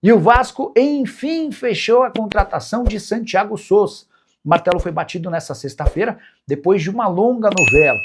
E o Vasco, enfim, fechou a contratação de Santiago Sousa. O martelo foi batido nessa sexta-feira, depois de uma longa novela.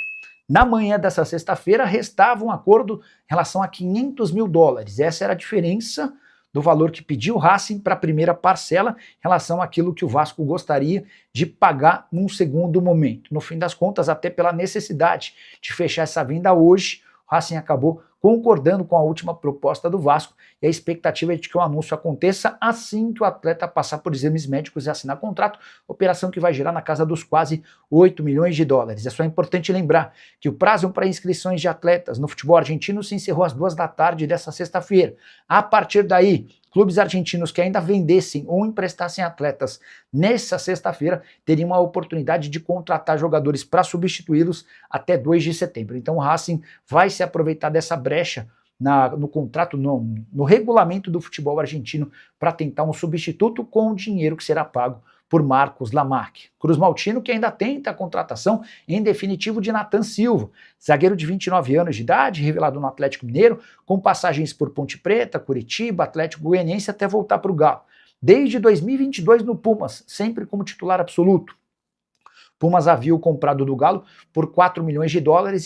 Na manhã dessa sexta-feira, restava um acordo em relação a $500 mil. Essa era a diferença do valor que pediu o Racing para a primeira parcela em relação àquilo que o Vasco gostaria de pagar num segundo momento. No fim das contas, até pela necessidade de fechar essa venda hoje, o Racing acabou concordando com a última proposta do Vasco e a expectativa é de que o anúncio aconteça assim que o atleta passar por exames médicos e assinar contrato, operação que vai gerar na casa dos quase $8 milhões. É só importante lembrar que o prazo para inscrições de atletas no futebol argentino se encerrou às 2 da tarde dessa sexta-feira. A partir daí, clubes argentinos que ainda vendessem ou emprestassem atletas nessa sexta-feira teriam a oportunidade de contratar jogadores para substituí-los até 2 de setembro. Então o Racing vai se aproveitar dessa brecha no contrato, no regulamento do futebol argentino para tentar um substituto com o dinheiro que será pago por Marcos Lamarque. Cruz Maltino que ainda tenta a contratação em definitivo de Nathan Silva, zagueiro de 29 anos de idade, revelado no Atlético Mineiro, com passagens por Ponte Preta, Curitiba, Atlético Goianiense até voltar para o Galo. Desde 2022 no Pumas, sempre como titular absoluto. Pumas havia o comprado do Galo por $4 milhões,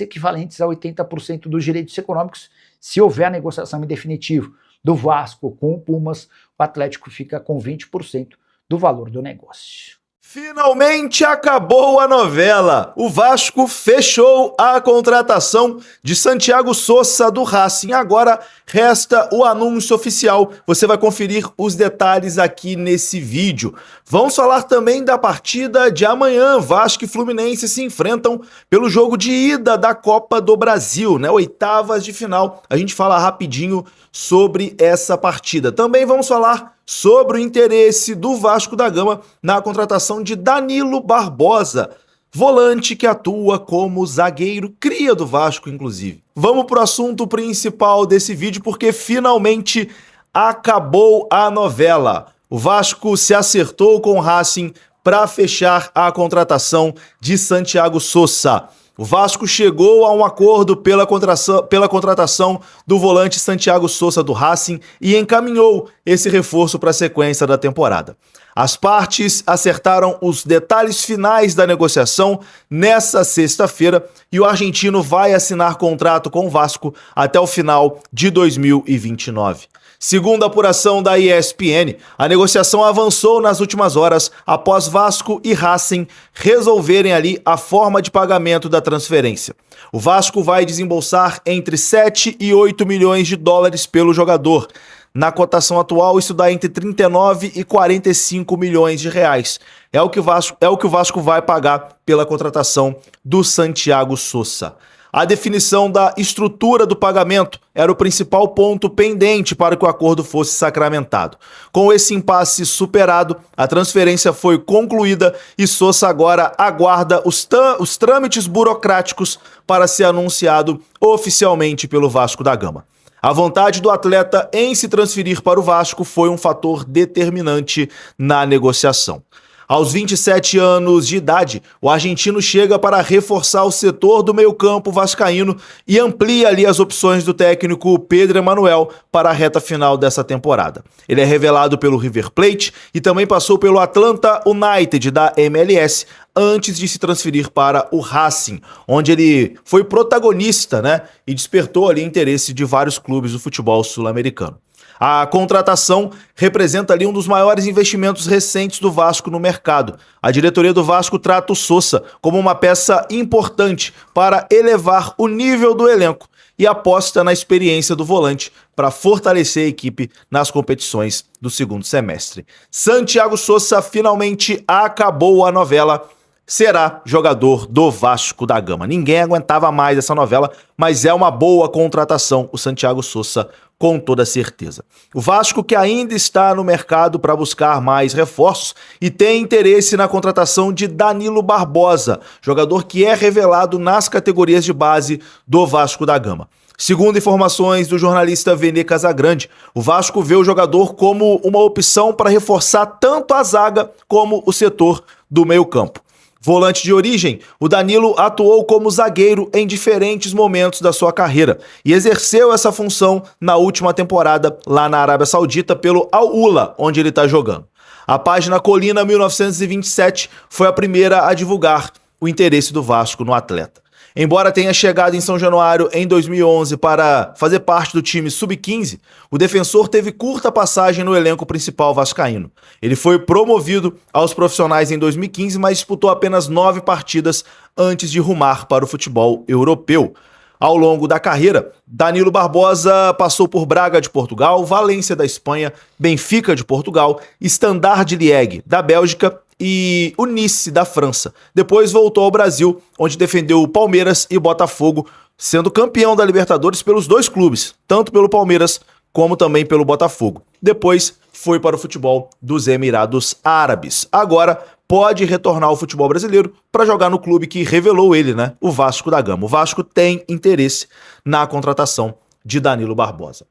equivalentes a 80% dos direitos econômicos. Se houver a negociação em definitivo do Vasco com o Pumas, o Atlético fica com 20% do valor do negócio. Finalmente acabou a novela. O Vasco fechou a contratação de Santiago Sousa do Racing. Agora resta o anúncio oficial. Você vai conferir os detalhes aqui nesse vídeo. Vamos falar também da partida de amanhã. Vasco e Fluminense se enfrentam pelo jogo de ida da Copa do Brasil, né? Oitavas de final. A gente fala rapidinho sobre essa partida. Também vamos falar sobre o interesse do Vasco da Gama na contratação de Danilo Barbosa, volante que atua como zagueiro, cria do Vasco, inclusive. Vamos para o assunto principal desse vídeo, porque finalmente acabou a novela. O Vasco se acertou com o Racing para fechar a contratação de Santiago Sousa. O Vasco chegou a um acordo pela contratação do volante Santiago Sousa do Racing e encaminhou esse reforço para a sequência da temporada. As partes acertaram os detalhes finais da negociação nessa sexta-feira e o argentino vai assinar contrato com o Vasco até o final de 2029. Segundo a apuração da ESPN, a negociação avançou nas últimas horas após Vasco e Racing resolverem ali a forma de pagamento da transferência. O Vasco vai desembolsar entre 7 e 8 milhões de dólares pelo jogador. Na cotação atual, isso dá entre 39 e 45 milhões de reais. É o que o Vasco vai pagar pela contratação do Santiago Sousa. A definição da estrutura do pagamento era o principal ponto pendente para que o acordo fosse sacramentado. Com esse impasse superado, a transferência foi concluída e Sousa agora aguarda os trâmites burocráticos para ser anunciado oficialmente pelo Vasco da Gama. A vontade do atleta em se transferir para o Vasco foi um fator determinante na negociação. Aos 27 anos de idade, o argentino chega para reforçar o setor do meio-campo vascaíno e amplia ali as opções do técnico Pedro Emanuel para a reta final dessa temporada. Ele é revelado pelo River Plate e também passou pelo Atlanta United da MLS antes de se transferir para o Racing, onde ele foi protagonista, né, e despertou ali interesse de vários clubes do futebol sul-americano. A contratação representa ali um dos maiores investimentos recentes do Vasco no mercado. A diretoria do Vasco trata o Sousa como uma peça importante para elevar o nível do elenco e aposta na experiência do volante para fortalecer a equipe nas competições do segundo semestre. Santiago Sousa finalmente acabou a novela. Será jogador do Vasco da Gama. Ninguém aguentava mais essa novela, mas é uma boa contratação o Santiago Sousa, com toda certeza. O Vasco que ainda está no mercado para buscar mais reforços e tem interesse na contratação de Danilo Barbosa, jogador que é revelado nas categorias de base do Vasco da Gama. Segundo informações do jornalista Vene Casagrande, o Vasco vê o jogador como uma opção para reforçar tanto a zaga como o setor do meio-campo. Volante de origem, o Danilo atuou como zagueiro em diferentes momentos da sua carreira e exerceu essa função na última temporada lá na Arábia Saudita pelo Al-Ula, onde ele está jogando. A página Colina 1927 foi a primeira a divulgar o interesse do Vasco no atleta. Embora tenha chegado em São Januário em 2011 para fazer parte do time sub-15, o defensor teve curta passagem no elenco principal vascaíno. Ele foi promovido aos profissionais em 2015, mas disputou apenas 9 partidas antes de rumar para o futebol europeu. Ao longo da carreira, Danilo Barbosa passou por Braga de Portugal, Valência da Espanha, Benfica de Portugal, Standard de Liège da Bélgica e o Nice da França. Depois voltou ao Brasil, onde defendeu o Palmeiras e Botafogo, sendo campeão da Libertadores pelos dois clubes, tanto pelo Palmeiras como também pelo Botafogo. Depois foi para o futebol dos Emirados Árabes. Agora pode retornar ao futebol brasileiro para jogar no clube que revelou ele, né? O Vasco da Gama. O Vasco tem interesse na contratação de Danilo Barbosa.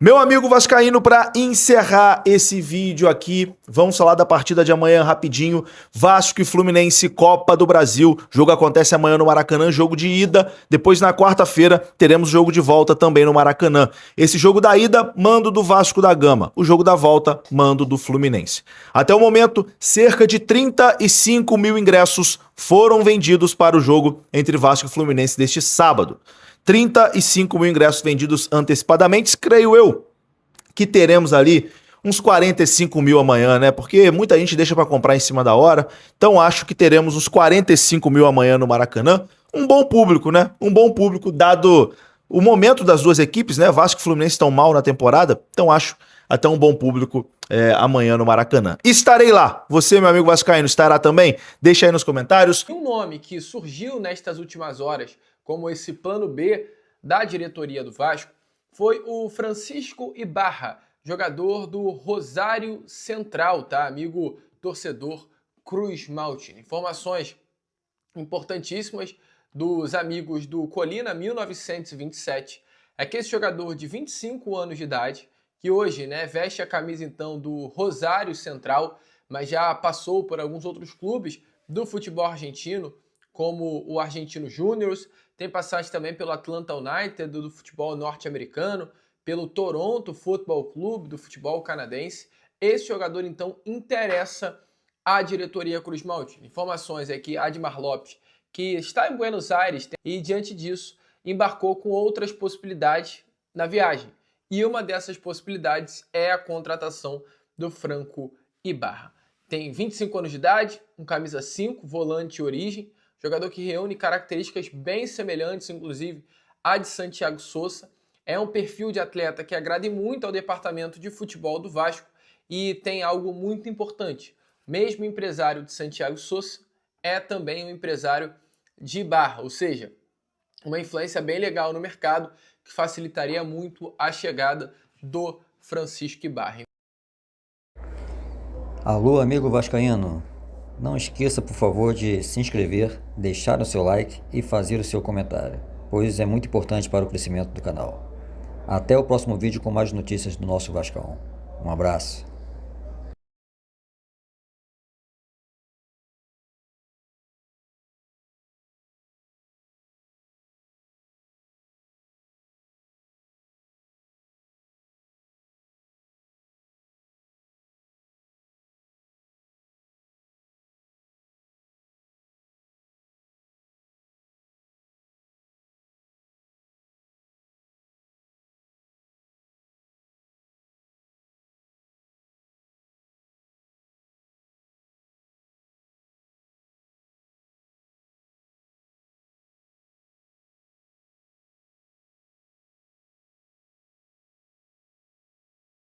Meu amigo vascaíno, para encerrar esse vídeo aqui, vamos falar da partida de amanhã rapidinho. Vasco e Fluminense, Copa do Brasil. O jogo acontece amanhã no Maracanã, jogo de ida. Depois, na quarta-feira, teremos jogo de volta também no Maracanã. Esse jogo da ida, mando do Vasco da Gama. O jogo da volta, mando do Fluminense. Até o momento, cerca de 35 mil ingressos foram vendidos para o jogo entre Vasco e Fluminense deste sábado. 35 mil ingressos vendidos antecipadamente, creio eu que teremos ali uns 45 mil amanhã, né? Porque muita gente deixa para comprar em cima da hora, então acho que teremos uns 45 mil amanhã no Maracanã. Um bom público, né? Um bom público dado o momento das duas equipes, né? Vasco e Fluminense estão mal na temporada, então acho até um bom público amanhã no Maracanã. Estarei lá. Você, meu amigo vascaíno, estará também? Deixa aí nos comentários. Um nome que surgiu nestas últimas horas como esse plano B da diretoria do Vasco foi o Francisco Ibarra, jogador do Rosário Central, tá? Amigo torcedor Cruz Maltini. Informações importantíssimas dos amigos do Colina 1927 é que esse jogador de 25 anos de idade, que hoje, né, veste a camisa então do Rosário Central, mas já passou por alguns outros clubes do futebol argentino, como o Argentino Júnior, tem passagem também pelo Atlanta United do futebol norte-americano, pelo Toronto Football Club do futebol canadense. Esse jogador então interessa à diretoria Cruz Maltini. Informações é que Admar Lopes, que está em Buenos Aires e diante disso embarcou com outras possibilidades na viagem. E uma dessas possibilidades é a contratação do Franco Ibarra. Tem 25 anos de idade, um camisa 5, volante origem, jogador que reúne características bem semelhantes, inclusive, à de Santiago Sousa. É um perfil de atleta que agrada muito ao departamento de futebol do Vasco e tem algo muito importante. Mesmo empresário de Santiago Sousa, é também um empresário de Ibarra, ou seja, uma influência bem legal no mercado que facilitaria muito a chegada do Francisco Ibarra. Alô, amigo vascaíno. Não esqueça, por favor, de se inscrever, deixar o seu like e fazer o seu comentário, pois é muito importante para o crescimento do canal. Até o próximo vídeo com mais notícias do nosso Vascão. Um abraço.